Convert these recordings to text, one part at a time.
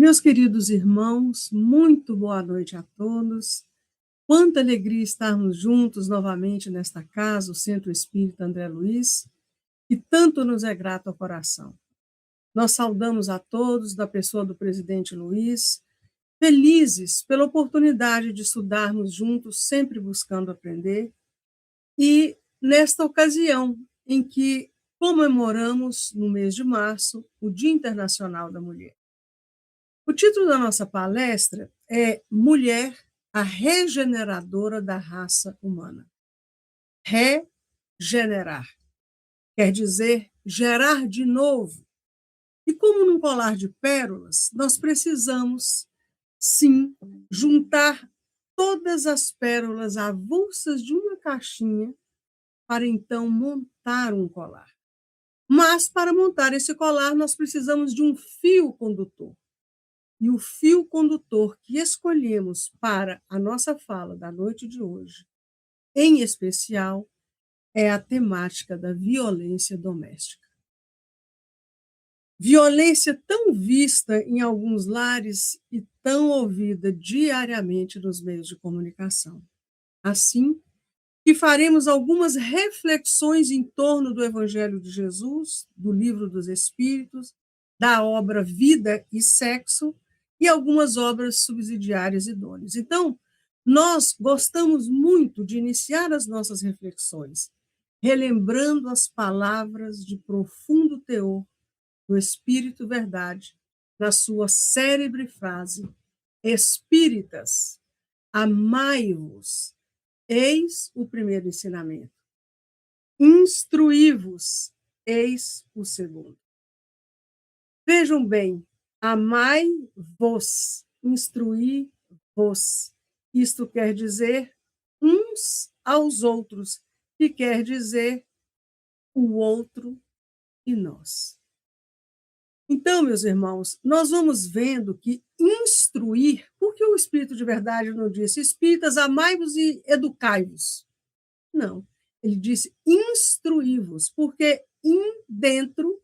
Meus queridos irmãos, muito boa noite a todos. Quanta alegria estarmos juntos novamente nesta casa, o Centro Espírita André Luiz, que tanto nos é grato ao coração. Nós saudamos a todos da pessoa do presidente Luiz, felizes pela oportunidade de estudarmos juntos, sempre buscando aprender, e nesta ocasião em que comemoramos, no mês de março, o Dia Internacional da Mulher. O título da nossa palestra é Mulher, a regeneradora da raça humana. Regenerar quer dizer gerar de novo. E como num colar de pérolas, nós precisamos, sim, juntar todas as pérolas avulsas de uma caixinha para então montar um colar. Mas para montar esse colar, nós precisamos de um fio condutor. E o fio condutor que escolhemos para a nossa fala da noite de hoje, em especial, é a temática da violência doméstica. Violência tão vista em alguns lares e tão ouvida diariamente nos meios de comunicação. Assim, que faremos algumas reflexões em torno do Evangelho de Jesus, do Livro dos Espíritos, da obra Vida e Sexo, e algumas obras subsidiárias idôneas. Então, nós gostamos muito de iniciar as nossas reflexões, relembrando as palavras de profundo teor do Espírito Verdade, na sua célebre frase: Espíritas, amai-vos. Eis o primeiro ensinamento. Instruí-vos, eis o segundo. Vejam bem, amai-vos, instruí-vos. Isto quer dizer uns aos outros, que quer dizer o outro e nós. Então, meus irmãos, nós vamos vendo que instruir, porque o Espírito de Verdade não disse, espíritas, amai-vos e educai-vos. Não, ele disse instruí-vos, porque dentro,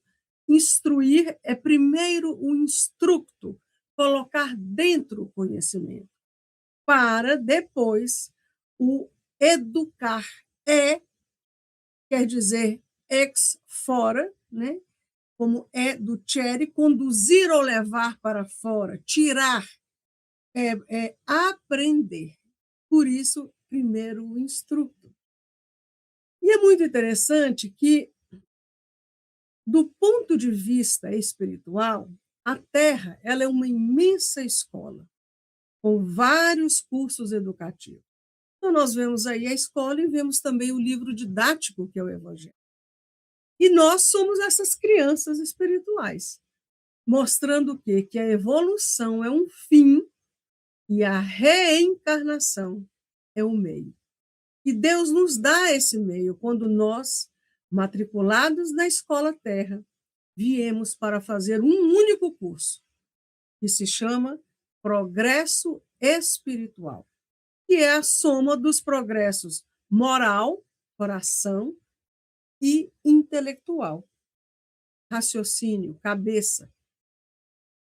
instruir é primeiro o instructo, colocar dentro o conhecimento, para depois o educar. Quer dizer ex fora, né? Como é do Cherry, conduzir ou levar para fora, tirar, é aprender. Por isso, primeiro o instructo. E é muito interessante que, do ponto de vista espiritual, a Terra ela é uma imensa escola, com vários cursos educativos. Então, nós vemos aí a escola e vemos também o livro didático, que é o Evangelho. E nós somos essas crianças espirituais, mostrando o quê? Que a evolução é um fim e a reencarnação é um meio. E Deus nos dá esse meio quando nós, matriculados na Escola Terra, viemos para fazer um único curso, que se chama Progresso Espiritual, que é a soma dos progressos moral, coração e intelectual, raciocínio, cabeça.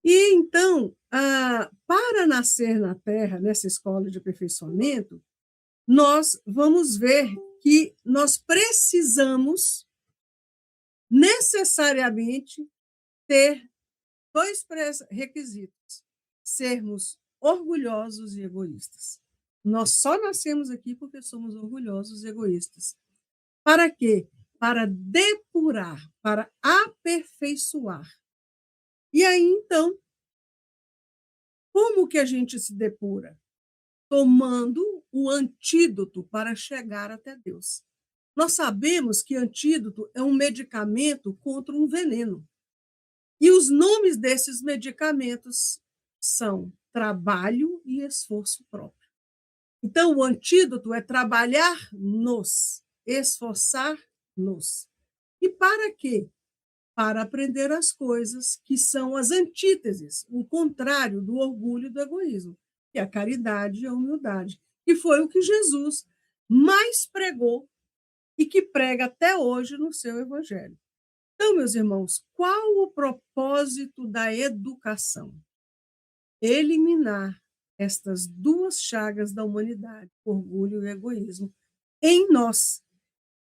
E então, para nascer na Terra, nessa escola de aperfeiçoamento, nós vamos ver que nós precisamos necessariamente ter dois requisitos: sermos orgulhosos e egoístas. Nós só nascemos aqui porque somos orgulhosos e egoístas. Para quê? Para depurar, para aperfeiçoar. E aí, então, como que a gente se depura? Tomando o antídoto para chegar até Deus. Nós sabemos que antídoto é um medicamento contra um veneno. E os nomes desses medicamentos são trabalho e esforço próprio. Então, o antídoto é trabalhar-nos, esforçar-nos. E para quê? Para aprender as coisas que são as antíteses, o contrário do orgulho e do egoísmo, que é a caridade e a humildade, que foi o que Jesus mais pregou e que prega até hoje no seu evangelho. Então, meus irmãos, qual o propósito da educação? eliminar estas duas chagas da humanidade, orgulho e egoísmo, em nós.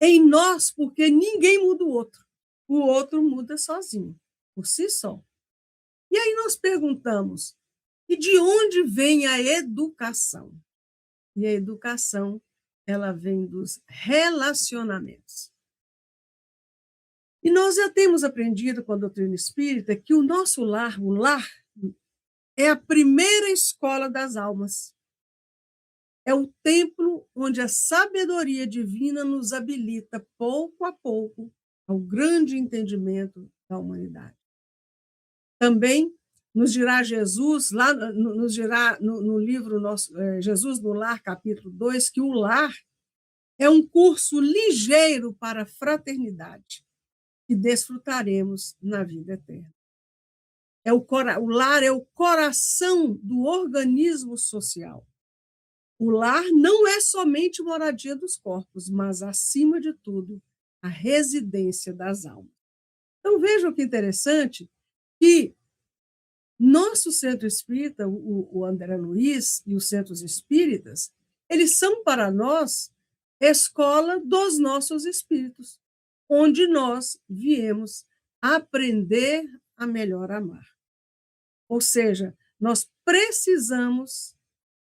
Em nós, porque ninguém muda o outro muda sozinho, por si só. E aí nós perguntamos, e de onde vem a educação? E a educação, ela vem dos relacionamentos. E nós já temos aprendido com a doutrina espírita que o nosso lar, o lar, é a primeira escola das almas. É o templo onde a sabedoria divina nos habilita, pouco a pouco, ao grande entendimento da humanidade. Também nos dirá Jesus, lá nos dirá no livro nosso, Jesus no Lar, capítulo 2, que o lar é um curso ligeiro para a fraternidade que desfrutaremos na vida eterna. O lar é o coração do organismo social. O lar não é somente moradia dos corpos, mas, acima de tudo, a residência das almas. Então, vejam que interessante que nosso centro espírita, o André Luiz e os centros espíritas, eles são para nós escola dos nossos espíritos, onde nós viemos aprender a melhor amar. Ou seja, nós precisamos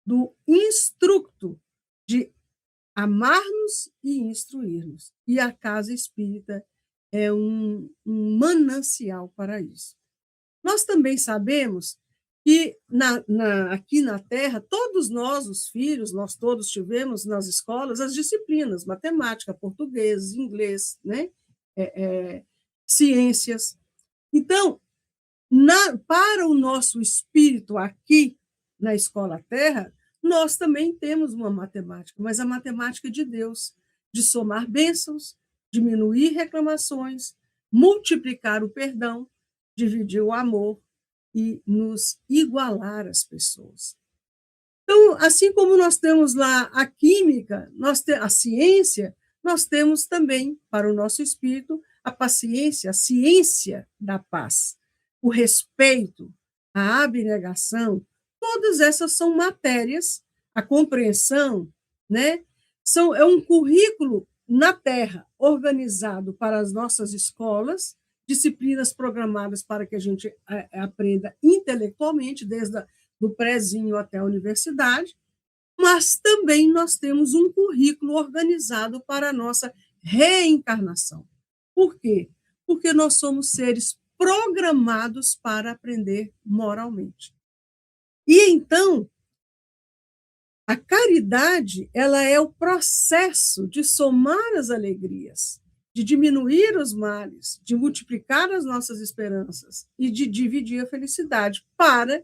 do instructo de amar-nos e instruir-nos. E a casa espírita é um manancial para isso. Nós também sabemos que aqui na Terra, todos nós, os filhos, nós todos tivemos nas escolas as disciplinas, matemática, português, inglês, né? Ciências. Então, para o nosso espírito aqui na Escola Terra, nós também temos uma matemática, mas a matemática de Deus, de somar bênçãos, diminuir reclamações, multiplicar o perdão, dividir o amor e nos igualar às pessoas. Então, assim como nós temos lá a química, a ciência, nós temos também, para o nosso espírito, a paciência, a ciência da paz, o respeito, a abnegação, todas essas são matérias, a compreensão, né? É um currículo na Terra, organizado para as nossas escolas, disciplinas programadas para que a gente aprenda intelectualmente, desde do prézinho até a universidade, mas também nós temos um currículo organizado para a nossa reencarnação. Por quê? Porque nós somos seres programados para aprender moralmente. E então, a caridade, ela é o processo de somar as alegrias, de diminuir os males, de multiplicar as nossas esperanças e de dividir a felicidade, para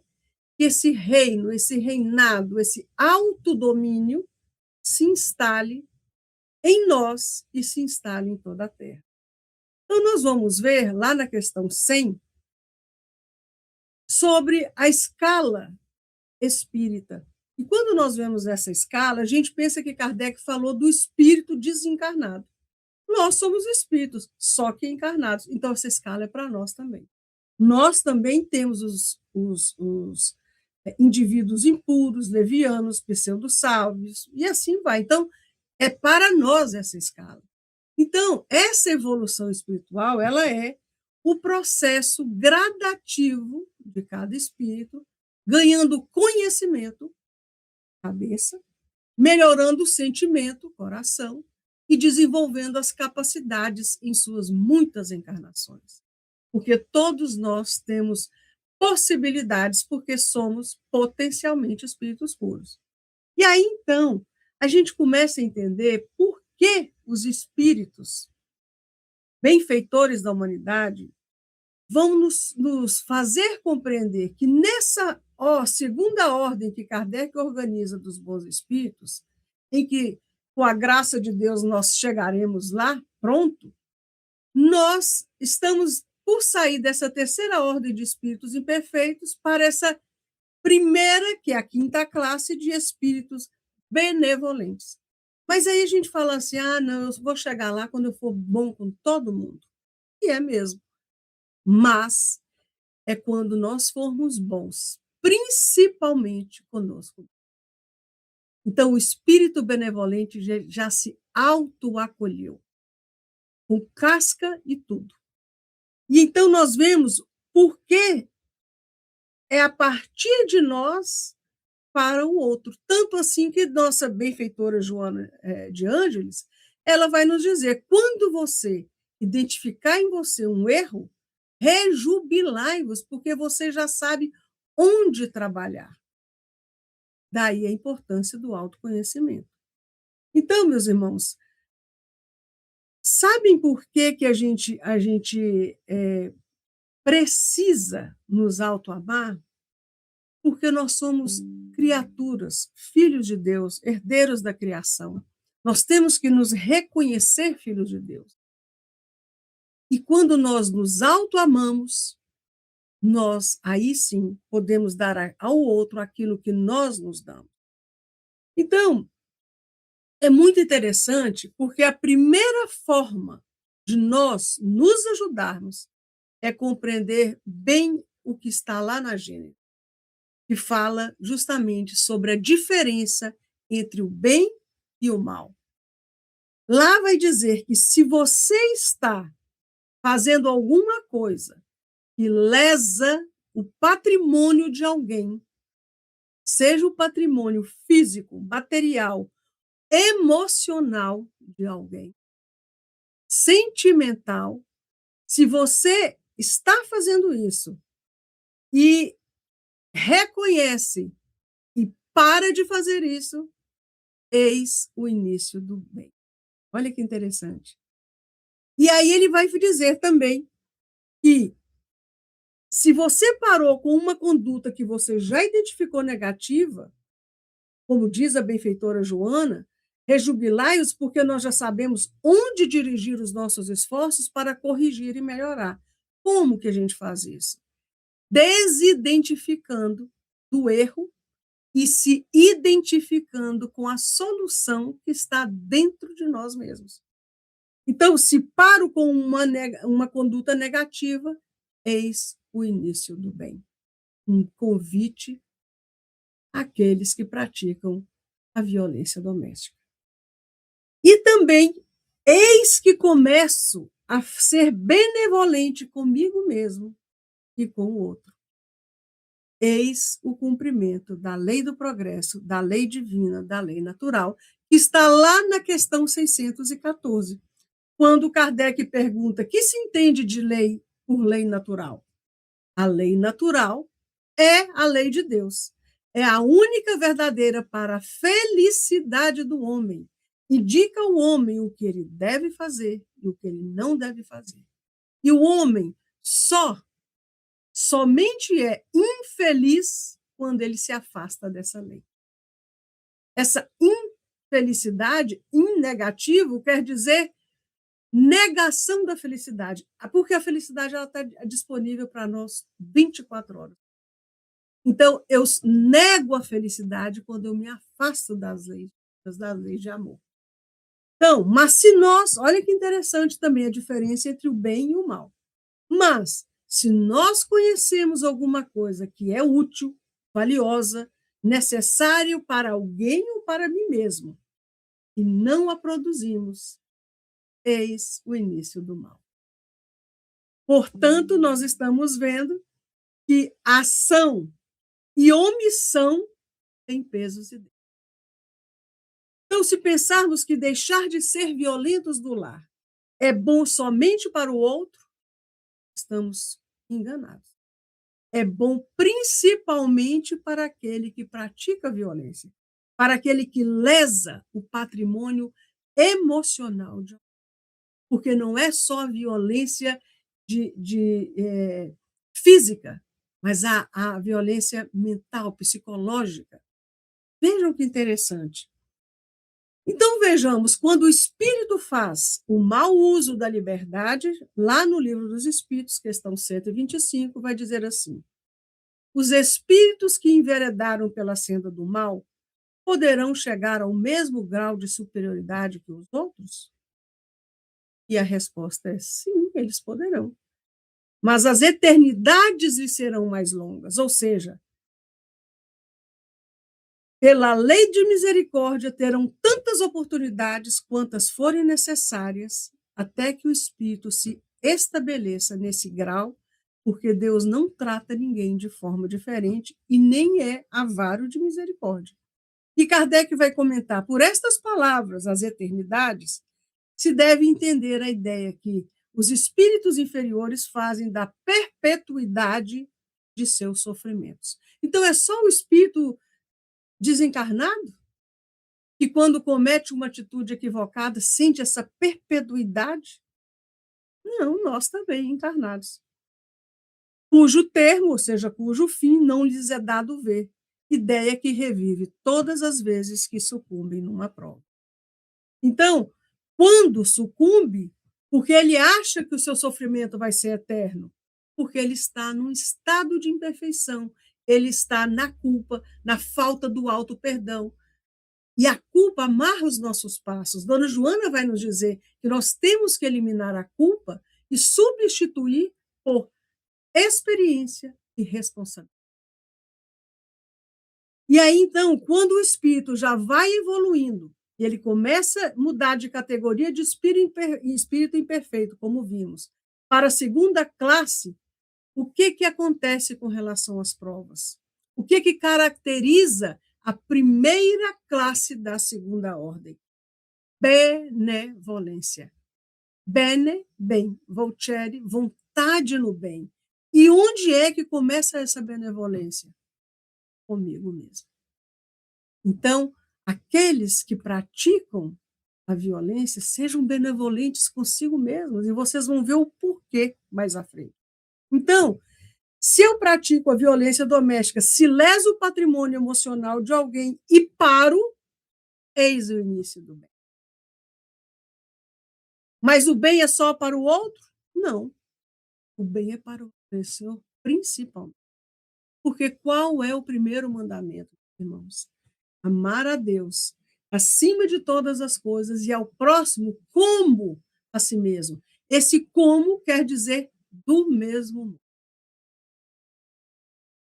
que esse reino, esse reinado, esse autodomínio se instale em nós e se instale em toda a Terra. Então, nós vamos ver lá na questão 100 sobre a escala espírita. E quando nós vemos essa escala, a gente pensa que Kardec falou do espírito desencarnado. Nós somos espíritos, só que encarnados. Então, essa escala é para nós também. Nós também temos os indivíduos impuros, levianos, pseudo-sábios, e assim vai. Então, é para nós essa escala. Então, essa evolução espiritual, ela é o processo gradativo de cada espírito, ganhando conhecimento, cabeça, melhorando o sentimento, coração, e desenvolvendo as capacidades em suas muitas encarnações. Porque todos nós temos possibilidades, porque somos potencialmente espíritos puros. E aí, então, a gente começa a entender por que os espíritos benfeitores da humanidade vão nos fazer compreender que nessa segunda ordem que Kardec organiza dos bons espíritos, em que, com a graça de Deus, nós chegaremos lá, pronto, nós estamos por sair dessa terceira ordem de espíritos imperfeitos para essa primeira, que é a quinta classe, de espíritos benevolentes. Mas aí a gente fala assim, não, eu vou chegar lá quando eu for bom com todo mundo. E é mesmo. Mas é quando nós formos bons, principalmente conosco. Então, o espírito benevolente já se autoacolheu, com casca e tudo. E então nós vemos por que é a partir de nós para o outro. Tanto assim que nossa benfeitora Joana de Ângeles, ela vai nos dizer, quando você identificar em você um erro, rejubilai-vos, porque você já sabe onde trabalhar. Daí a importância do autoconhecimento. Então, meus irmãos, sabem por que, que a gente precisa nos autoamar? Porque nós somos criaturas, filhos de Deus, herdeiros da criação. Nós temos que nos reconhecer filhos de Deus. E quando nós nos autoamamos, nós aí sim podemos dar ao outro aquilo que nós nos damos. Então, é muito interessante porque a primeira forma de nós nos ajudarmos é compreender bem o que está lá na Gênesis, que fala justamente sobre a diferença entre o bem e o mal. Lá vai dizer que se você está fazendo alguma coisa que lesa o patrimônio de alguém, seja o patrimônio físico, material, emocional de alguém, sentimental, se você está fazendo isso e reconhece e para de fazer isso, eis o início do bem. Olha que interessante. E aí ele vai dizer também que se você parou com uma conduta que você já identificou negativa, como diz a benfeitora Joana, rejubilai-os porque nós já sabemos onde dirigir os nossos esforços para corrigir e melhorar. Como que a gente faz isso? Desidentificando do erro e se identificando com a solução que está dentro de nós mesmos. Então, se paro com uma conduta negativa, eis o início do bem. Um convite àqueles que praticam a violência doméstica. E também, eis que começo a ser benevolente comigo mesmo e com o outro. Eis o cumprimento da lei do progresso, da lei divina, da lei natural, que está lá na questão 614, quando Kardec pergunta que se entende de lei por lei natural. A lei natural é a lei de Deus. É a única verdadeira para a felicidade do homem. Indica ao homem o que ele deve fazer e o que ele não deve fazer. E o homem somente é infeliz quando ele se afasta dessa lei. Essa infelicidade, em negativo, quer dizer negação da felicidade, porque a felicidade está disponível para nós 24 horas. Então, eu nego a felicidade quando eu me afasto das leis de amor. Então, mas se nós, olha que interessante também a diferença entre o bem e o mal. Mas, se nós conhecemos alguma coisa que é útil, valiosa, necessário para alguém ou para mim mesmo, e não a produzimos, eis o início do mal. Portanto, nós estamos vendo que ação e omissão têm pesos idênticos. Então, se pensarmos que deixar de ser violentos do lar é bom somente para o outro, estamos enganados. É bom principalmente para aquele que pratica violência, para aquele que lesa o patrimônio emocional de alguém. Porque não é só a violência física, mas a violência mental, psicológica. Vejam que interessante. Então, vejamos, quando o espírito faz o mau uso da liberdade, lá no Livro dos Espíritos, questão 125, vai dizer assim: os espíritos que enveredaram pela senda do mal poderão chegar ao mesmo grau de superioridade que os outros? E a resposta é sim, eles poderão. Mas as eternidades lhes serão mais longas, ou seja, Pela lei de misericórdia, terão tantas oportunidades quantas forem necessárias, até que o espírito se estabeleça nesse grau, porque Deus não trata ninguém de forma diferente e nem é avaro de misericórdia. E Kardec vai comentar: por estas palavras, as eternidades, se deve entender a ideia que os espíritos inferiores fazem da perpetuidade de seus sofrimentos. Então, é só o espírito desencarnado que, quando comete uma atitude equivocada, sente essa perpetuidade? Não, nós também, encarnados. Cujo termo, ou seja, cujo fim, não lhes é dado ver. Ideia que revive todas as vezes que sucumbem numa prova. Então, quando sucumbe, porque ele acha que o seu sofrimento vai ser eterno, porque ele está num estado de imperfeição, ele está na culpa, na falta do auto-perdão. E a culpa amarra os nossos passos. Dona Joana vai nos dizer que nós temos que eliminar a culpa e substituir por experiência e responsabilidade. E aí, então, quando o espírito já vai evoluindo, e ele começa a mudar de categoria de espírito imperfeito, como vimos, para a segunda classe, o que, que acontece com relação às provas? O que, que caracteriza a primeira classe da segunda ordem? Benevolência. Bene, bem. Voltere, vontade no bem. E onde é que começa essa benevolência? Comigo mesmo. Então, aqueles que praticam a violência, sejam benevolentes consigo mesmos, e vocês vão ver o porquê mais à frente. Então, se eu pratico a violência doméstica, se leso o patrimônio emocional de alguém e paro, eis o início do bem. Mas o bem é só para o outro? Não. O bem é para o Senhor, principalmente. Porque qual é o primeiro mandamento, irmãos? Amar a Deus acima de todas as coisas e ao próximo como a si mesmo. Esse como quer dizer do mesmo modo.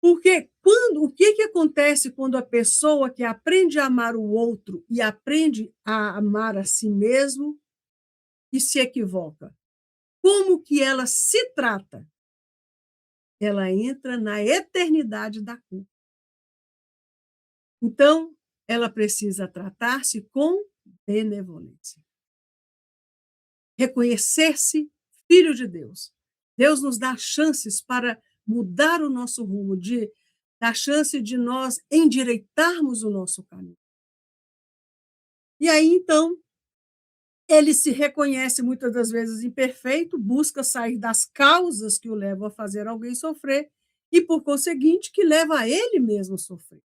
Porque o que, que acontece quando a pessoa que aprende a amar o outro e aprende a amar a si mesmo e se equivoca? Como que ela se trata? Ela entra na eternidade da culpa. Então, ela precisa tratar-se com benevolência. Reconhecer-se filho de Deus. Deus nos dá chances para mudar o nosso rumo, dar chance de nós endireitarmos o nosso caminho. E aí, então, ele se reconhece muitas das vezes imperfeito, busca sair das causas que o levam a fazer alguém sofrer e, por conseguinte, que leva a ele mesmo a sofrer.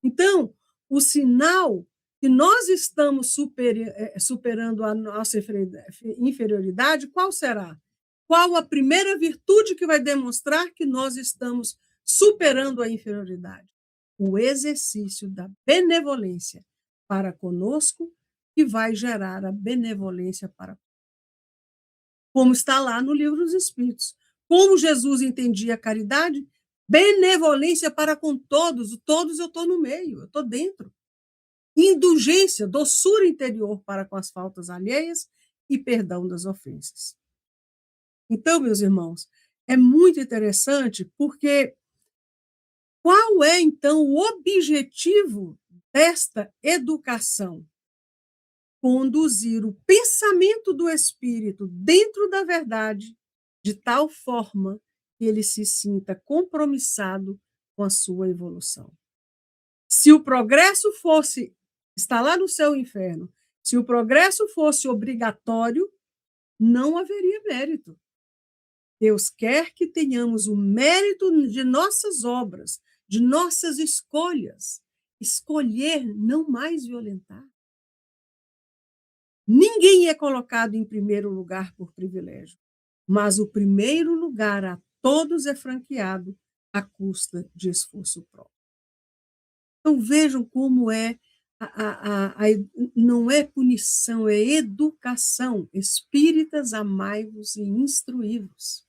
Então, o sinal que nós estamos superando a nossa inferioridade, qual será? Qual a primeira virtude que vai demonstrar que nós estamos superando a inferioridade? O exercício da benevolência para conosco, que vai gerar a benevolência para, como está lá no Livro dos Espíritos. Como Jesus entendia a caridade? Benevolência para com todos, todos eu estou no meio, eu estou dentro. Indulgência, doçura interior para com as faltas alheias e perdão das ofensas. Então, meus irmãos, é muito interessante porque qual é, então, o objetivo desta educação? Conduzir o pensamento do espírito dentro da verdade, de tal forma que ele se sinta compromissado com a sua evolução. Se o progresso fosse, está lá no céu e inferno, se o progresso fosse obrigatório, não haveria mérito. Deus quer que tenhamos o mérito de nossas obras, de nossas escolhas. Escolher não mais violentar. Ninguém é colocado em primeiro lugar por privilégio, mas o primeiro lugar a todos é franqueado à custa de esforço próprio. Então vejam como é, não é punição, é educação. Espíritas, amai-vos e instruí-vos.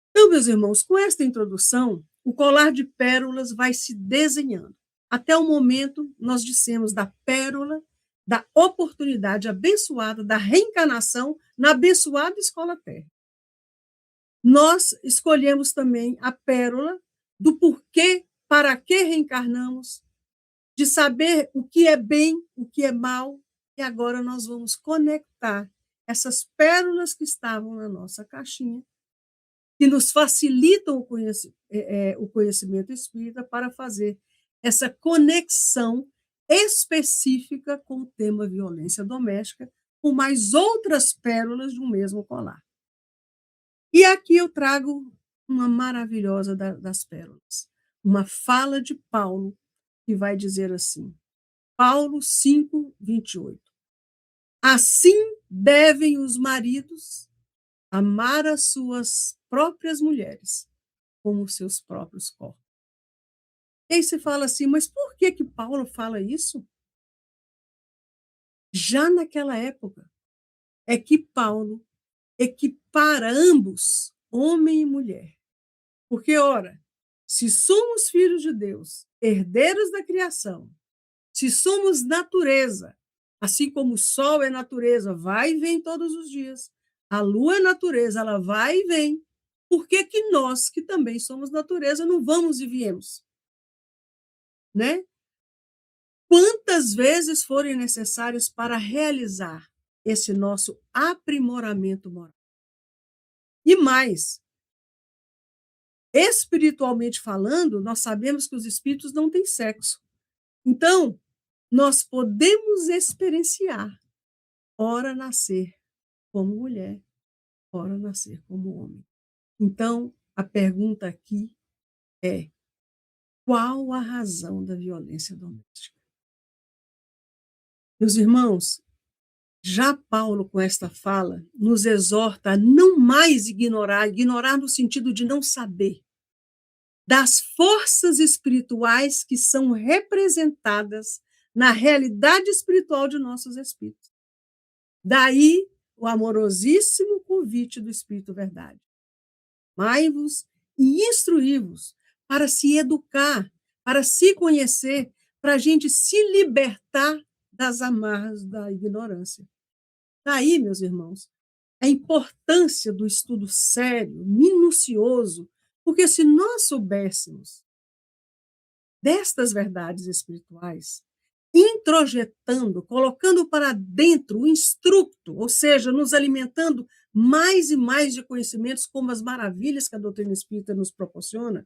Então, meus irmãos, com esta introdução, o colar de pérolas vai se desenhando. Até o momento, nós dissemos da pérola, da oportunidade abençoada, da reencarnação na abençoada escola terra. Nós escolhemos também a pérola do porquê, para que reencarnamos, de saber o que é bem, o que é mal, e agora nós vamos conectar essas pérolas que estavam na nossa caixinha, que nos facilitam o conhecimento espírita para fazer essa conexão específica com o tema violência doméstica, com mais outras pérolas de um mesmo colar. E aqui eu trago uma maravilhosa das pérolas, uma fala de Paulo, que vai dizer assim, Paulo 5, 28. Assim devem os maridos amar as suas próprias mulheres, como os seus próprios corpos. E aí você fala assim, mas por que Paulo fala isso? Já naquela época, é que Paulo equipara ambos, homem e mulher. Porque, ora, se somos filhos de Deus, herdeiros da criação, se somos natureza, assim como o sol é natureza, vai e vem todos os dias, a lua é natureza, ela vai e vem, por que nós, que também somos natureza, não vamos e viemos? Né? Quantas vezes forem necessárias para realizar esse nosso aprimoramento moral? E mais, espiritualmente falando, nós sabemos que os espíritos não têm sexo. Então, nós podemos experienciar, ora nascer como mulher, ora nascer como homem. Então, a pergunta aqui é: qual a razão da violência doméstica? Meus irmãos, já Paulo, com esta fala, nos exorta a não mais ignorar no sentido de não saber, das forças espirituais que são representadas na realidade espiritual de nossos espíritos. Daí o amorosíssimo convite do Espírito Verdade. Amai-vos e instruí-vos para se educar, para se conhecer, para a gente se libertar das amarras da ignorância. Daí, meus irmãos, a importância do estudo sério, minucioso, porque se nós soubéssemos destas verdades espirituais, introjetando, colocando para dentro o instructo, ou seja, nos alimentando mais e mais de conhecimentos, como as maravilhas que a doutrina espírita nos proporciona,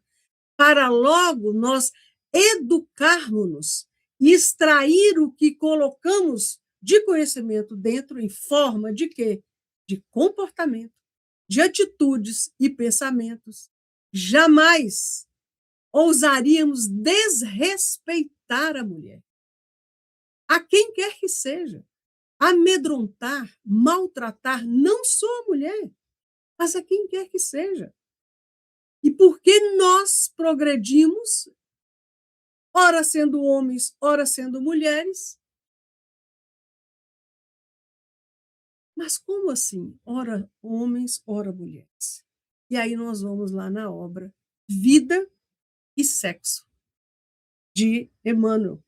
para logo nós educarmos-nos e extrair o que colocamos de conhecimento dentro em forma de quê? De comportamento, de atitudes e pensamentos. Jamais ousaríamos desrespeitar a mulher, a quem quer que seja, amedrontar, maltratar não só a mulher, mas a quem quer que seja. E porque nós progredimos, ora sendo homens, ora sendo mulheres, mas como assim? Ora homens, ora mulheres. E aí nós vamos lá na obra Vida e Sexo, de Emmanuel.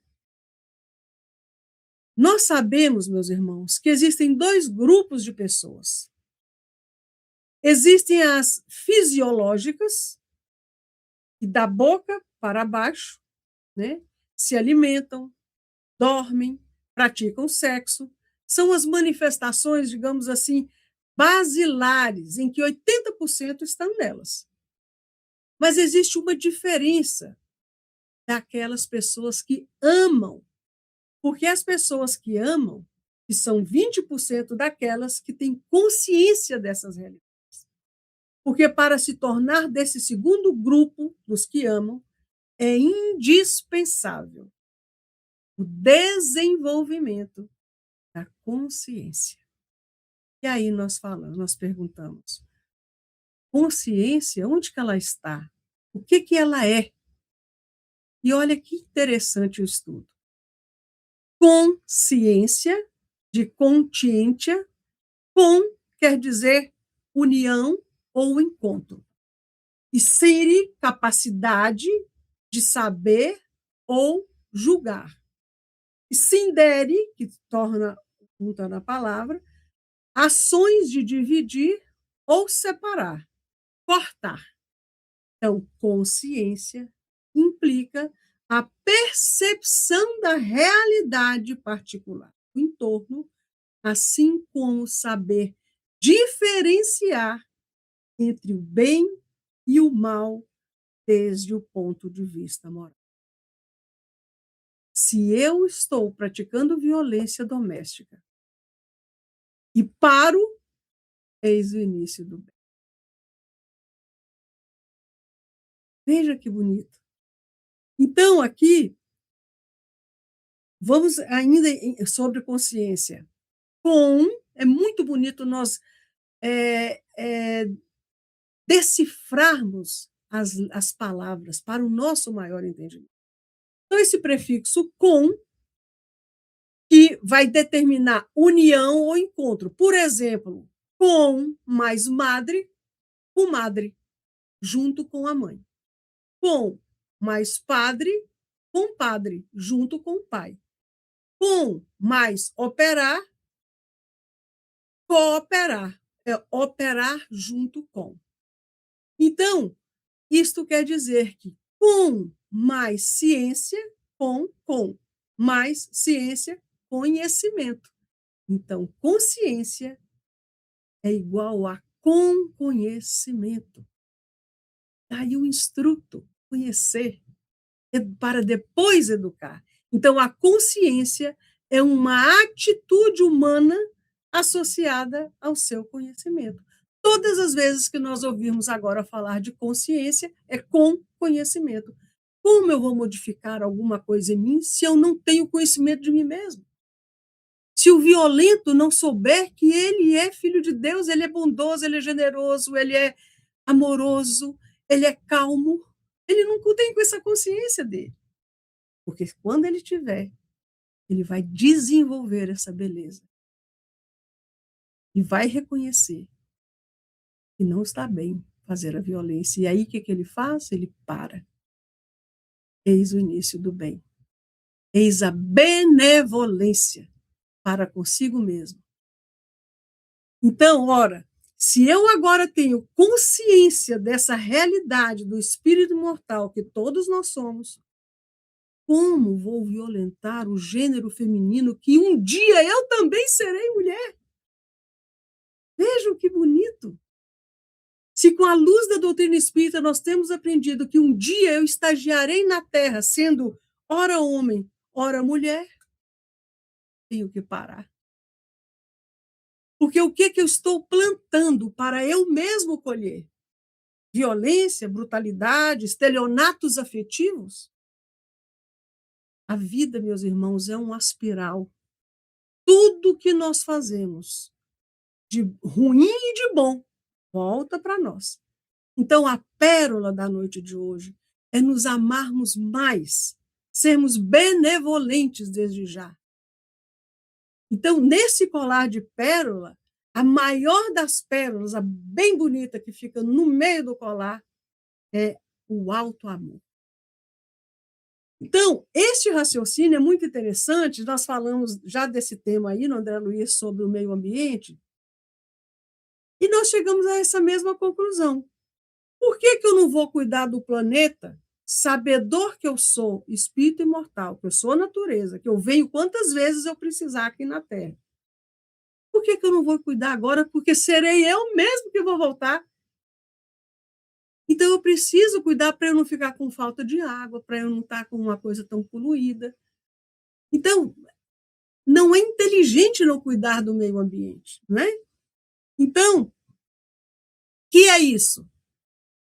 Nós sabemos, meus irmãos, que existem dois grupos de pessoas. Existem as fisiológicas, que da boca para baixo, né, se alimentam, dormem, praticam sexo. São as manifestações, digamos assim, basilares, em que 80% estão nelas. Mas existe uma diferença daquelas pessoas que amam, porque as pessoas que amam, que são 20% daquelas que têm consciência dessas realidades. Porque para se tornar desse segundo grupo, dos que amam, é indispensável o desenvolvimento da consciência. E aí nós perguntamos, consciência, onde que ela está? O que ela é? E olha que interessante o estudo. Consciência, de conscientia, com quer dizer união ou encontro. E siri, capacidade de saber ou julgar. Sindere, que torna junta na palavra, ações de dividir ou separar, cortar. Então, consciência implica a percepção da realidade particular do entorno, assim como saber diferenciar entre o bem e o mal desde o ponto de vista moral. Se eu estou praticando violência doméstica e paro, eis o início do bem. Veja que bonito. Então, aqui, vamos ainda sobre consciência. É muito bonito nós é, é, decifrarmos as palavras para o nosso maior entendimento. Então, esse prefixo com, que vai determinar união ou encontro. Por exemplo, com mais madre, o madre, junto com a mãe. Com mais padre, com padre, junto com o pai. Com mais operar, cooperar. É operar junto com. Então, isto quer dizer que com mais ciência, com mais ciência, conhecimento. Então, consciência é igual a com conhecimento. Daí o instruto, conhecer, para depois educar. Então, a consciência é uma atitude humana associada ao seu conhecimento. Todas as vezes que nós ouvirmos agora falar de consciência, é com conhecimento. Como eu vou modificar alguma coisa em mim se eu não tenho conhecimento de mim mesmo? Se o violento não souber que ele é filho de Deus, ele é bondoso, ele é generoso, ele é amoroso, ele é calmo, ele não tem essa consciência dele. Porque quando ele tiver, ele vai desenvolver essa beleza. E vai reconhecer que não está bem fazer a violência. E aí o que ele faz? Ele para. Eis o início do bem. Eis a benevolência para consigo mesmo. Então, ora, se eu agora tenho consciência dessa realidade do espírito mortal que todos nós somos, como vou violentar o gênero feminino que um dia eu também serei mulher? Vejam que bonito. Se com a luz da doutrina espírita nós temos aprendido que um dia eu estagiarei na Terra sendo ora homem, ora mulher, tenho que parar. Porque o que eu estou plantando para eu mesmo colher? Violência, brutalidade, estelionatos afetivos? A vida, meus irmãos, é um aspiral. Tudo que nós fazemos, de ruim e de bom, volta para nós. Então, a pérola da noite de hoje é nos amarmos mais, sermos benevolentes desde já. Então, nesse colar de pérola, a maior das pérolas, a bem bonita que fica no meio do colar, é o alto amor. Então, este raciocínio é muito interessante. Nós falamos já desse tema aí no André Luiz sobre o meio ambiente, e nós chegamos a essa mesma conclusão. Por que eu não vou cuidar do planeta, sabedor que eu sou espírito imortal, que eu sou natureza, que eu venho quantas vezes eu precisar aqui na Terra? Por que eu não vou cuidar agora? Porque serei eu mesmo que vou voltar. Então, eu preciso cuidar para eu não ficar com falta de água, para eu não estar com uma coisa tão poluída. Então, não é inteligente não cuidar do meio ambiente, né? Então, que é isso?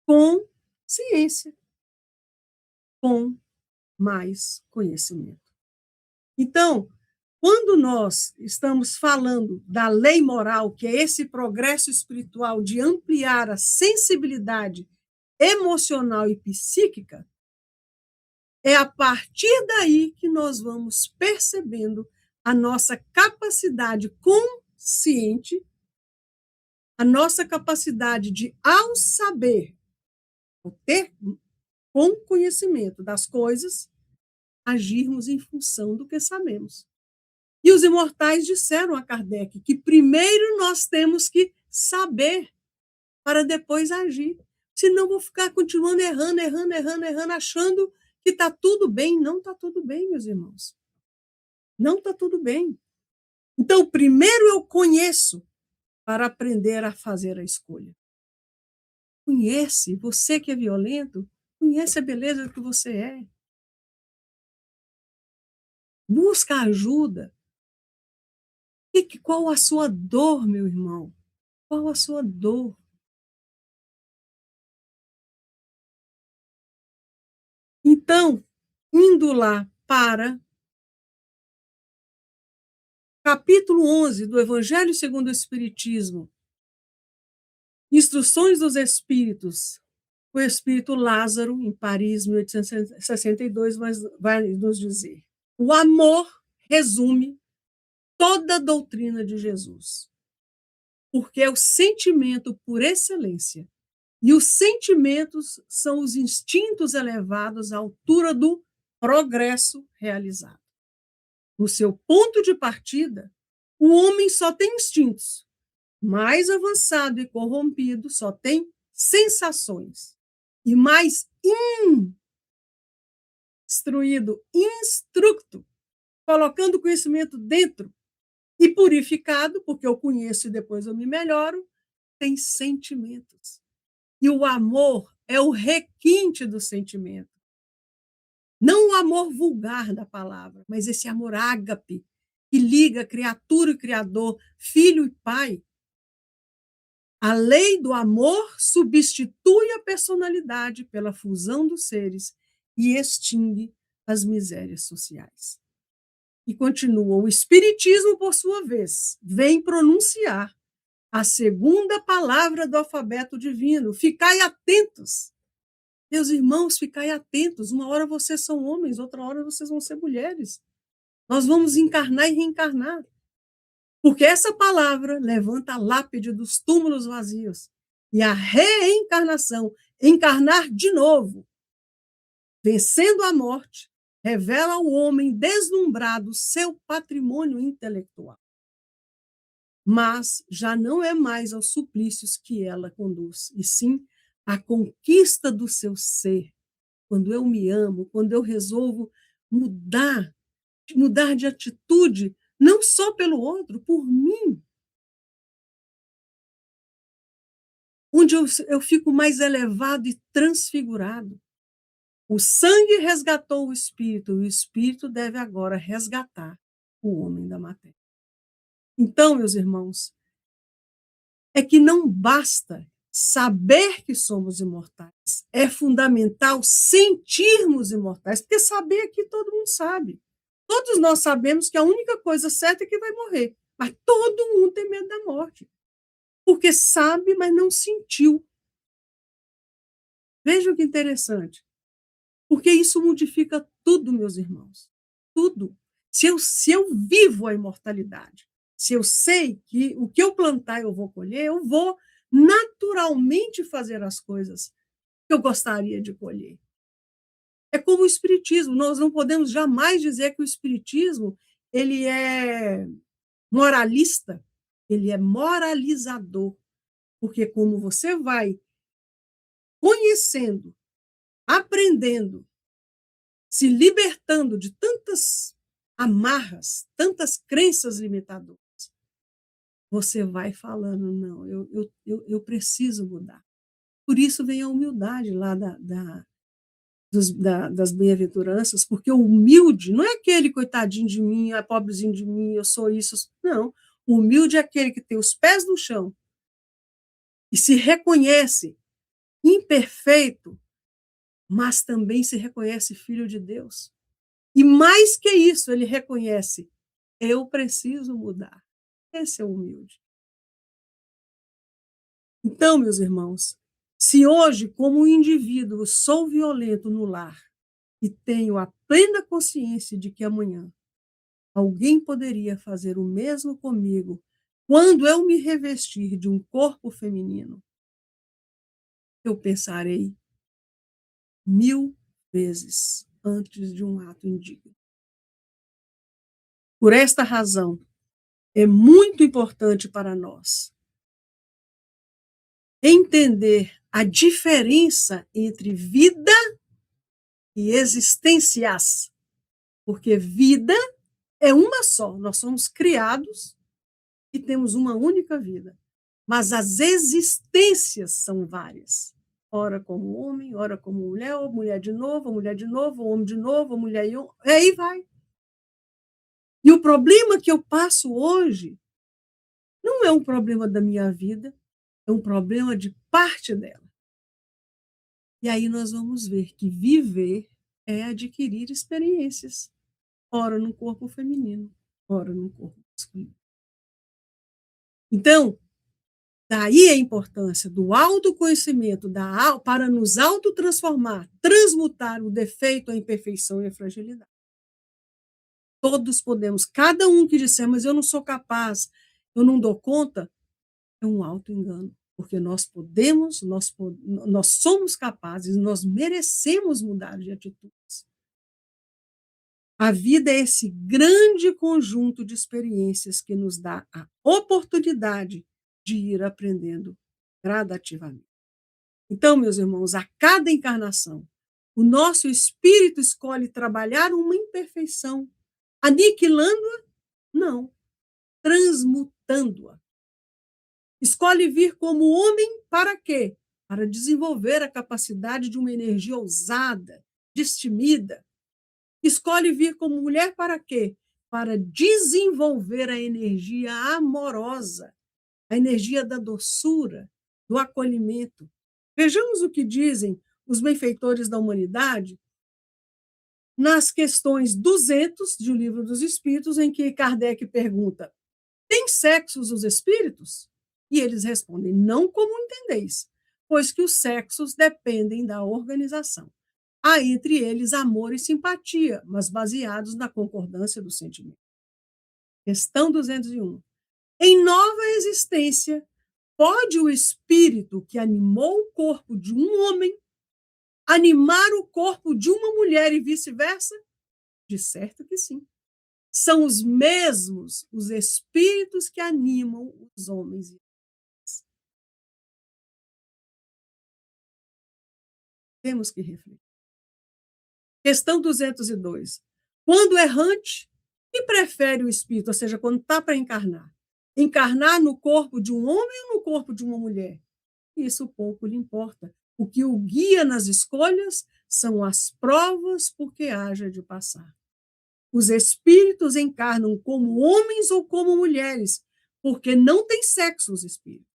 Com ciência, com mais conhecimento. Então, quando nós estamos falando da lei moral, que é esse progresso espiritual de ampliar a sensibilidade emocional e psíquica, é a partir daí que nós vamos percebendo a nossa capacidade consciente, a nossa capacidade de, ao saber, ou ter com conhecimento das coisas, agirmos em função do que sabemos. E os imortais disseram a Kardec que primeiro nós temos que saber para depois agir. Senão vou ficar continuando errando, achando que está tudo bem. Não está tudo bem, meus irmãos. Não está tudo bem. Então, primeiro eu conheço para aprender a fazer a escolha. Conhece, você que é violento, conhece a beleza que você é. Busca ajuda. Qual a sua dor, meu irmão? Qual a sua dor? Então, indo lá para capítulo 11 do Evangelho segundo o Espiritismo, Instruções dos Espíritos, o Espírito Lázaro, em Paris, 1862, vai nos dizer: o amor resume toda a doutrina de Jesus, porque é o sentimento por excelência. E os sentimentos são os instintos elevados à altura do progresso realizado. No seu ponto de partida, o homem só tem instintos. Mais avançado e corrompido só tem sensações. E mais instruído, colocando o conhecimento dentro e purificado, porque eu conheço e depois eu me melhoro, tem sentimentos. E o amor é o requinte do sentimento. Não o amor vulgar da palavra, mas esse amor ágape, que liga criatura e criador, filho e pai. A lei do amor substitui a personalidade pela fusão dos seres e extingue as misérias sociais. E continua: o Espiritismo, por sua vez, vem pronunciar a segunda palavra do alfabeto divino. Ficai atentos. Meus irmãos, ficai atentos. Uma hora vocês são homens, outra hora vocês vão ser mulheres. Nós vamos encarnar e reencarnar. Porque essa palavra levanta a lápide dos túmulos vazios. E a reencarnação, encarnar de novo, vencendo a morte, revela ao homem deslumbrado seu patrimônio intelectual. Mas já não é mais aos suplícios que ela conduz, e sim à conquista do seu ser. Quando eu me amo, quando eu resolvo mudar de atitude, não só pelo outro, por mim. Onde eu fico mais elevado e transfigurado. O sangue resgatou o espírito, e o espírito deve agora resgatar o homem da matéria. Então, meus irmãos, é que não basta saber que somos imortais, é fundamental sentirmos imortais, porque saber aqui todo mundo sabe. Todos nós sabemos que a única coisa certa é que vai morrer, mas todo mundo tem medo da morte, porque sabe, mas não sentiu. Vejam que interessante, porque isso modifica tudo, meus irmãos, tudo. Se eu vivo a imortalidade, se eu sei que o que eu plantar eu vou colher, eu vou naturalmente fazer as coisas que eu gostaria de colher. É como o espiritismo, nós não podemos jamais dizer que o espiritismo ele é moralista, ele é moralizador, porque como você vai conhecendo, aprendendo, se libertando de tantas amarras, tantas crenças limitadoras, você vai falando, não, eu preciso mudar. Por isso vem a humildade lá das bem-aventuranças, porque o humilde não é aquele coitadinho de mim, pobrezinho de mim, eu sou isso. Não, o humilde é aquele que tem os pés no chão e se reconhece imperfeito, mas também se reconhece filho de Deus. E mais que isso, ele reconhece, eu preciso mudar. Esse é o humilde. Então, meus irmãos, se hoje, como um indivíduo, sou violento no lar e tenho a plena consciência de que amanhã alguém poderia fazer o mesmo comigo quando eu me revestir de um corpo feminino, eu pensarei 1000 vezes antes de um ato indigno. Por esta razão, é muito importante para nós entender a diferença entre vida e existências, porque vida é uma só, nós somos criados e temos uma única vida, mas as existências são várias. Ora como homem, ora como mulher, ou mulher de novo, ou mulher de novo, ou homem de novo, ou mulher e homem, aí vai. E o problema que eu passo hoje não é um problema da minha vida, é um problema de parte dela. E aí nós vamos ver que viver é adquirir experiências, ora no corpo feminino, ora no corpo masculino. Então, daí a importância do autoconhecimento para nos autotransformar, transmutar o defeito, a imperfeição e a fragilidade. Todos podemos, cada um que disser, mas eu não sou capaz, eu não dou conta, é um auto-engano, porque nós podemos, nós somos capazes, nós merecemos mudar de atitudes. A vida é esse grande conjunto de experiências que nos dá a oportunidade de ir aprendendo gradativamente. Então, meus irmãos, a cada encarnação, o nosso espírito escolhe trabalhar uma imperfeição, aniquilando-a? Não, transmutando-a. Escolhe vir como homem para quê? Para desenvolver a capacidade de uma energia ousada, destemida. Escolhe vir como mulher para quê? Para desenvolver a energia amorosa, a energia da doçura, do acolhimento. Vejamos o que dizem os benfeitores da humanidade nas questões 200 do Livro dos Espíritos, em que Kardec pergunta: tem sexos os espíritos? E eles respondem: não como entendeis, pois que os sexos dependem da organização. Há entre eles amor e simpatia, mas baseados na concordância do sentimento. Questão 201. Em nova existência, pode o espírito que animou o corpo de um homem animar o corpo de uma mulher e vice-versa? De certo que sim. São os mesmos os espíritos que animam os homens e mulheres. Temos que refletir. Questão 202. Quando errante, que prefere o espírito, ou seja, quando está para encarnar? Encarnar no corpo de um homem ou no corpo de uma mulher? Isso pouco lhe importa. O que o guia nas escolhas são as provas por que haja de passar. Os espíritos encarnam como homens ou como mulheres, porque não tem sexo os espíritos,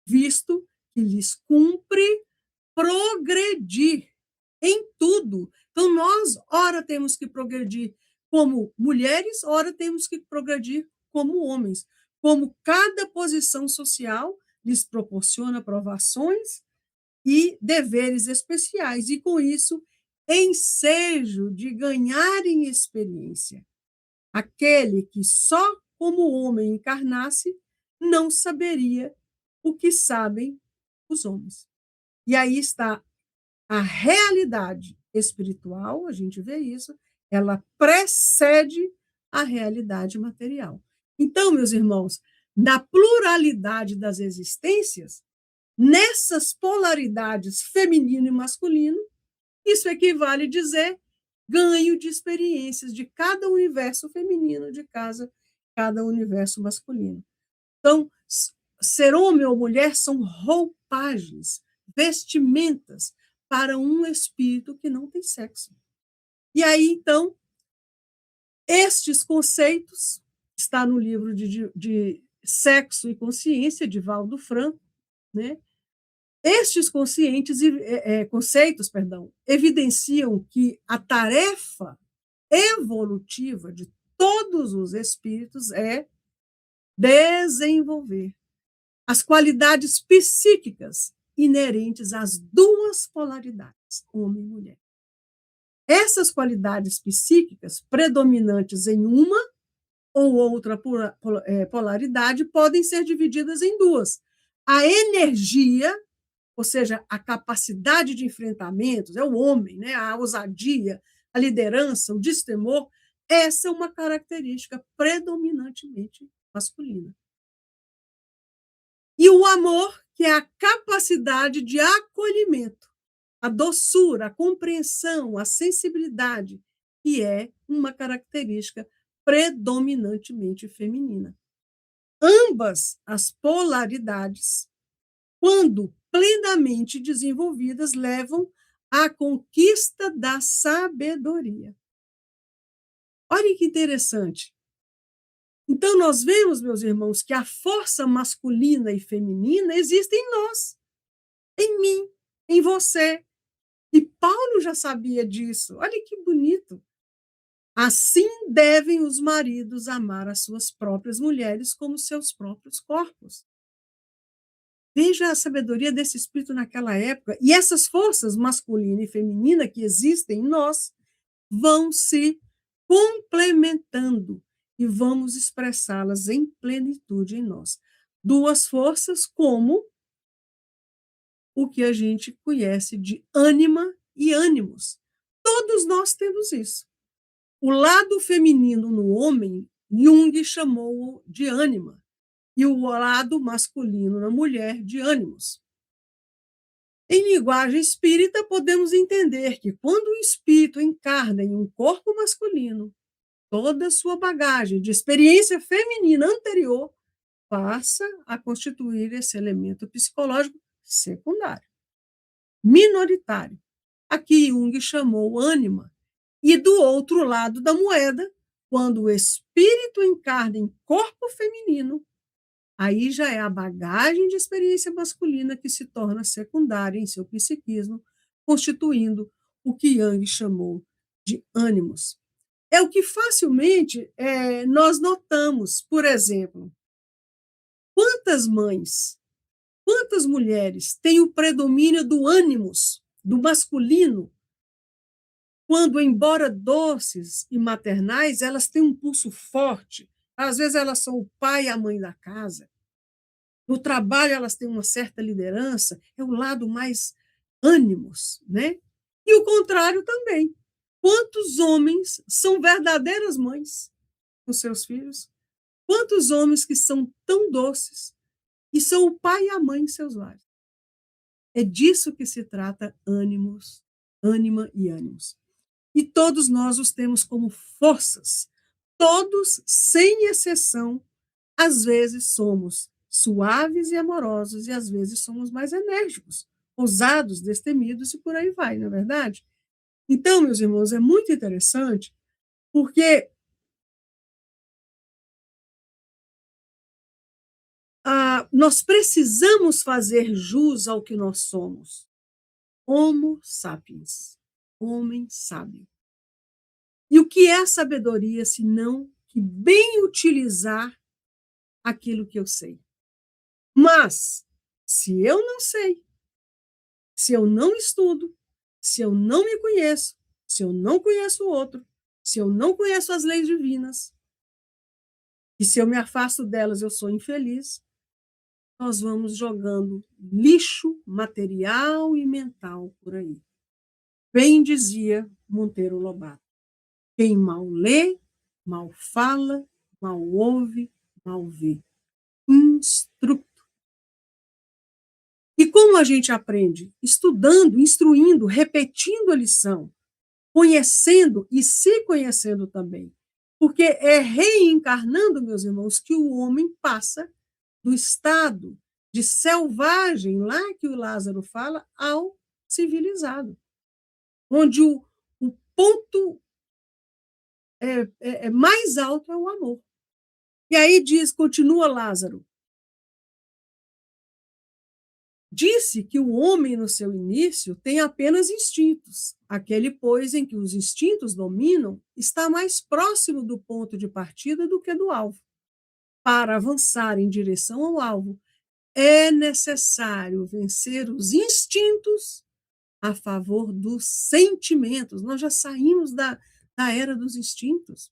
visto que lhes cumpre progredir em tudo. Então, nós, ora, temos que progredir como mulheres, ora, temos que progredir como homens. Como cada posição social lhes proporciona provações e deveres especiais, e com isso, ensejo de ganharem experiência. Aquele que só como homem encarnasse não saberia o que sabem os homens. E aí está a realidade espiritual, a gente vê isso, ela precede a realidade material. Então, meus irmãos, na pluralidade das existências, nessas polaridades feminino e masculino, isso equivale a dizer ganho de experiências de cada universo feminino, de cada universo masculino. Então, ser homem ou mulher são roupagens, vestimentas para um espírito que não tem sexo. E aí, então, estes conceitos, está no livro de Sexo e Consciência, de Valdo Franco, né? Estes conceitos, evidenciam que a tarefa evolutiva de todos os espíritos é desenvolver as qualidades psíquicas inerentes às duas polaridades, homem e mulher. Essas qualidades psíquicas predominantes em uma ou outra polaridade podem ser divididas em duas: a energia, ou seja, a capacidade de enfrentamentos, é o homem, né? A ousadia, a liderança, o destemor, essa é uma característica predominantemente masculina. E o amor, que é a capacidade de acolhimento, a doçura, a compreensão, a sensibilidade, que é uma característica predominantemente feminina. Ambas as polaridades, quando plenamente desenvolvidas, levam à conquista da sabedoria. Olha que interessante. Então, nós vemos, meus irmãos, que a força masculina e feminina existe em nós, em mim, em você. E Paulo já sabia disso. Olha que bonito. Assim devem os maridos amar as suas próprias mulheres como seus próprios corpos. Veja a sabedoria desse espírito naquela época. E essas forças masculina e feminina que existem em nós vão se complementando e vamos expressá-las em plenitude em nós. Duas forças como o que a gente conhece de ânima e ânimos. Todos nós temos isso. O lado feminino no homem, Jung chamou de ânima, e o lado masculino na mulher de ânimos. Em linguagem espírita, podemos entender que quando o espírito encarna em um corpo masculino, toda a sua bagagem de experiência feminina anterior passa a constituir esse elemento psicológico secundário, minoritário. Aqui Jung chamou ânima. E do outro lado da moeda, quando o espírito encarna em corpo feminino, aí já é a bagagem de experiência masculina que se torna secundária em seu psiquismo, constituindo o que Jung chamou de ânimos. É o que facilmente nós notamos, por exemplo, quantas mães, quantas mulheres têm o predomínio do ânimos, do masculino, quando, embora doces e maternais, elas têm um pulso forte. Às vezes elas são o pai e a mãe da casa. No trabalho elas têm uma certa liderança, é o lado mais ânimos, né? E o contrário também. Quantos homens são verdadeiras mães com seus filhos? Quantos homens que são tão doces e são o pai e a mãe em seus lares? É disso que se trata ânimos, ânima e ânimos. E todos nós os temos como forças. Todos, sem exceção, às vezes somos suaves e amorosos e às vezes somos mais enérgicos, ousados, destemidos e por aí vai, não é verdade? Então, meus irmãos, é muito interessante porque nós precisamos fazer jus ao que nós somos. Homo sapiens, homem sábio. E o que é a sabedoria, se não que bem utilizar aquilo que eu sei? Mas, se eu não sei, se eu não estudo, se eu não me conheço, se eu não conheço o outro, se eu não conheço as leis divinas, e se eu me afasto delas eu sou infeliz, nós vamos jogando lixo material e mental por aí. Bem dizia Monteiro Lobato: quem mal lê, mal fala, mal ouve, mal vê. Instrutor. E como a gente aprende? Estudando, instruindo, repetindo a lição, conhecendo e se conhecendo também. Porque é reencarnando, meus irmãos, que o homem passa do estado de selvagem, lá que o Lázaro fala, ao civilizado. Onde o ponto mais alto é o amor. E aí diz, continua Lázaro, disse que o homem, no seu início, tem apenas instintos. Aquele, pois, em que os instintos dominam, está mais próximo do ponto de partida do que do alvo. Para avançar em direção ao alvo, é necessário vencer os instintos a favor dos sentimentos. Nós já saímos da era dos instintos.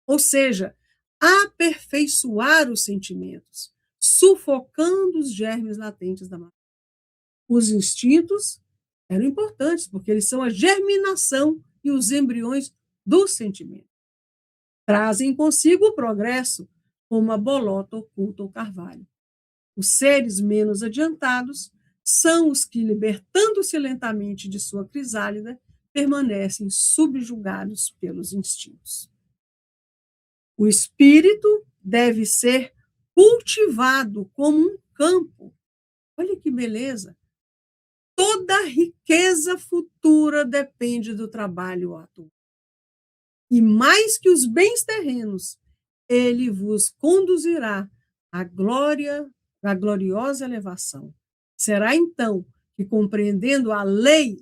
Ou seja, aperfeiçoar os sentimentos, sufocando os germes latentes da Os instintos eram importantes, porque eles são a germinação e os embriões do sentimento. Trazem consigo o progresso, como a bolota oculta ou carvalho. Os seres menos adiantados são os que, libertando-se lentamente de sua crisálida, permanecem subjugados pelos instintos. O espírito deve ser cultivado como um campo. Olha que beleza! Toda a riqueza futura depende do trabalho atual. E mais que os bens terrenos, ele vos conduzirá à glória, à gloriosa elevação. Será então que, compreendendo a lei,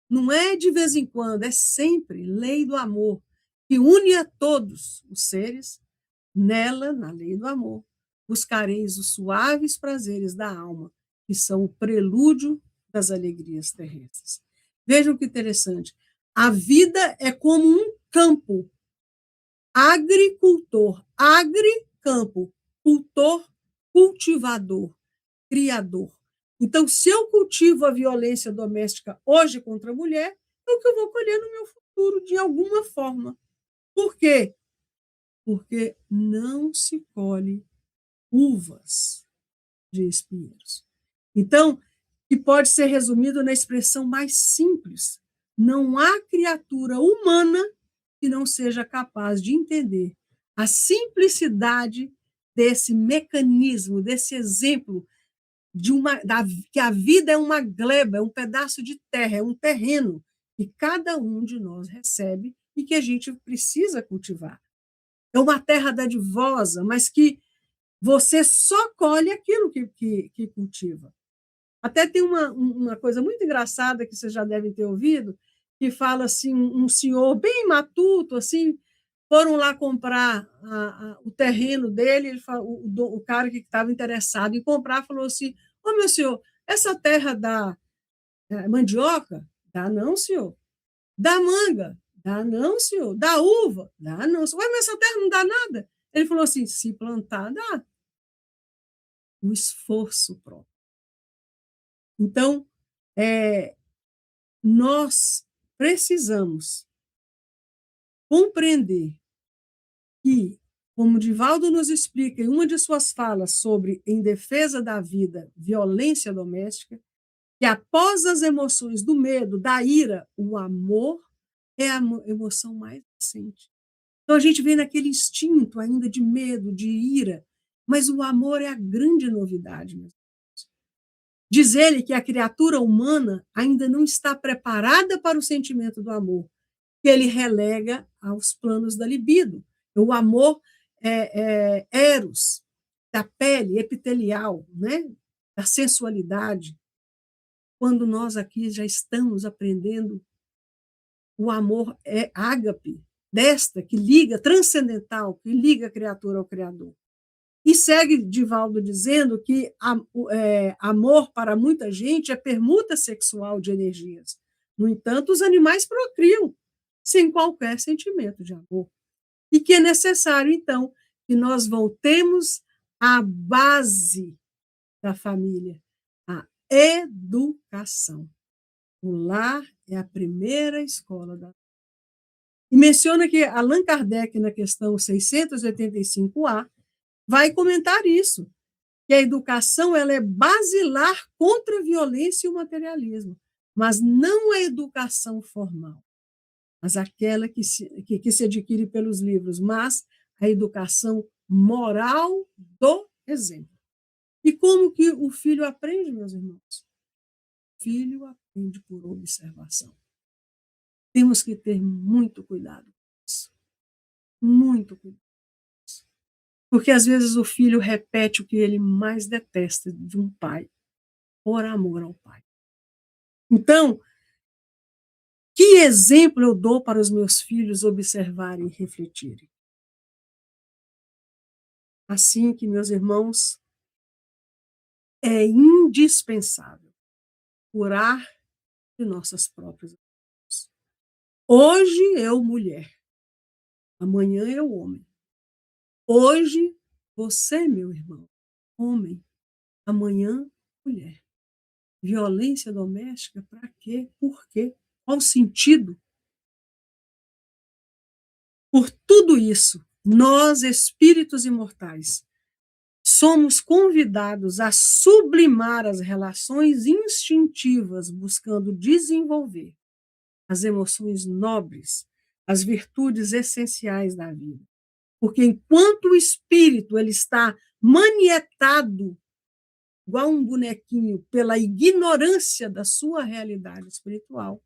não é de vez em quando, é sempre lei do amor, que une a todos os seres, nela, na lei do amor, buscareis os suaves prazeres da alma, que são o prelúdio das alegrias terrestres. Vejam que interessante. A vida é como um campo. Agricultor, campo, cultor, cultivador, criador. Então, se eu cultivo a violência doméstica hoje contra a mulher, é o que eu vou colher no meu futuro, de alguma forma. Por quê? Porque não se colhe uvas de espinheiros. Então, que pode ser resumido na expressão mais simples: não há criatura humana que não seja capaz de entender a simplicidade desse mecanismo, desse exemplo que a vida é uma gleba, é um pedaço de terra, é um terreno que cada um de nós recebe e que a gente precisa cultivar. É uma terra dadivosa, mas que você só colhe aquilo que cultiva. Até tem uma coisa muito engraçada que vocês já devem ter ouvido, que fala assim, um senhor bem matuto, assim, foram lá comprar o terreno dele, o cara que estava interessado em comprar falou assim, ô meu senhor, essa terra dá mandioca? Dá não, senhor. Dá manga? Dá não, senhor. Dá uva? Dá não. Ué, mas essa terra não dá nada? Ele falou assim, se plantar, dá. O esforço próprio. Então, nós precisamos compreender que, como Divaldo nos explica em uma de suas falas sobre Em Defesa da Vida, Violência Doméstica, que após as emoções do medo, da ira, o amor é a emoção mais recente. Então a gente vê naquele instinto ainda de medo, de ira, mas o amor é a grande novidade. Diz ele que a criatura humana ainda não está preparada para o sentimento do amor, que ele relega aos planos da libido. O amor eros, da pele, epitelial, né? Da sensualidade. Quando nós aqui já estamos aprendendo o amor é ágape, desta que liga, transcendental, que liga a criatura ao Criador. E segue Divaldo dizendo que amor para muita gente é permuta sexual de energias. No entanto, os animais procriam sem qualquer sentimento de amor. E que é necessário, então, que nós voltemos à base da família, a educação. O lar é a primeira escola da. E menciona que Allan Kardec, na questão 685A, vai comentar isso, que a educação ela é basilar contra a violência e o materialismo, mas não a educação formal, mas aquela que se adquire pelos livros, mas a educação moral do exemplo. E como que o filho aprende, meus irmãos? O filho aprende por observação. Temos que ter muito cuidado com isso. Muito cuidado. Porque às vezes o filho repete o que ele mais detesta de um pai, por amor ao pai. Então, que exemplo eu dou para os meus filhos observarem e refletirem? Assim que, meus irmãos, é indispensável curar de nossas próprias emoções. Hoje eu, mulher, amanhã eu, homem. Hoje, você, meu irmão, homem, amanhã, mulher. Violência doméstica para quê? Por quê? Qual o sentido? Por tudo isso, nós, espíritos imortais, somos convidados a sublimar as relações instintivas, buscando desenvolver as emoções nobres, as virtudes essenciais da vida. Porque enquanto o espírito ele está manietado, igual um bonequinho, pela ignorância da sua realidade espiritual,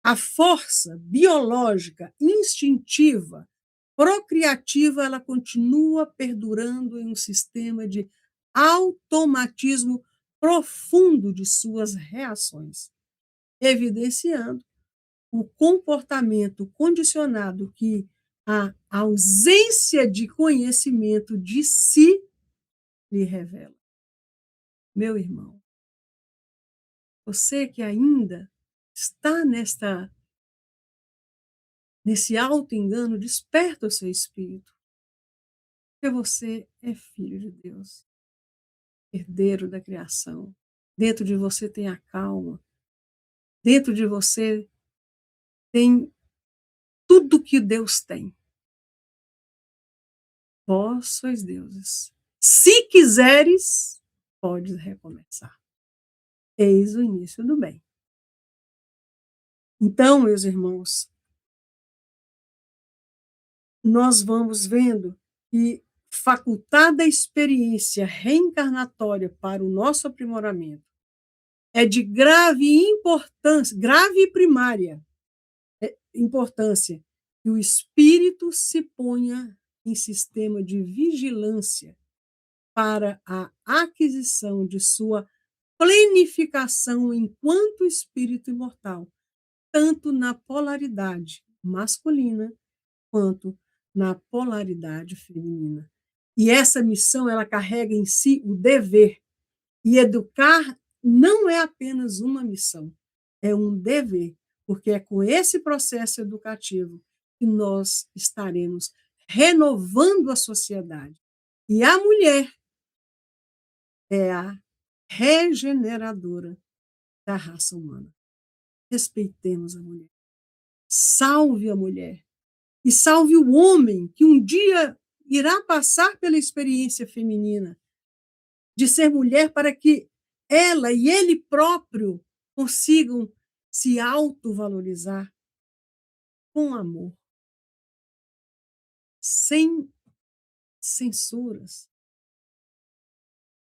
a força biológica, instintiva, procriativa, ela continua perdurando em um sistema de automatismo profundo de suas reações, evidenciando o comportamento condicionado que a ausência de conhecimento de si lhe revela. Meu irmão, você que ainda está nesse auto-engano, desperta o seu espírito, porque você é filho de Deus, herdeiro da criação. Dentro de você tem a calma, dentro de você tem tudo que Deus tem. Vós sois deuses. Se quiseres, podes recomeçar. Eis o início do bem. Então, meus irmãos, nós vamos vendo que facultada a experiência reencarnatória para o nosso aprimoramento é de grave importância, grave e primária importância, que o espírito se ponha em sistema de vigilância para a aquisição de sua plenificação enquanto espírito imortal, tanto na polaridade masculina quanto na polaridade feminina. E essa missão ela carrega em si o dever. E educar não é apenas uma missão, é um dever, porque é com esse processo educativo que nós estaremos renovando a sociedade. E a mulher é a regeneradora da raça humana. Respeitemos a mulher. Salve a mulher. E salve o homem que um dia irá passar pela experiência feminina de ser mulher para que ela e ele próprio consigam se autovalorizar com amor, sem censuras,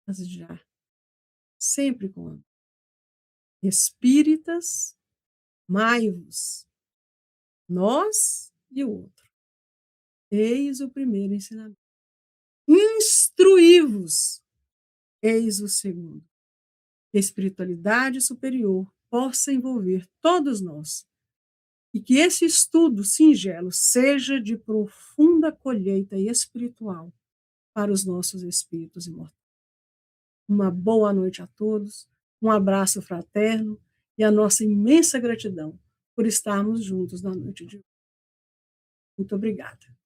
mas já sempre com amor. Espíritas, amai-vos, nós e o outro. Eis o primeiro ensinamento. Instruí-vos, eis o segundo. Que a espiritualidade superior possa envolver todos nós e que esse estudo singelo seja de profunda colheita espiritual para os nossos espíritos imortais. Uma boa noite a todos, um abraço fraterno e a nossa imensa gratidão por estarmos juntos na noite de hoje. Muito obrigada.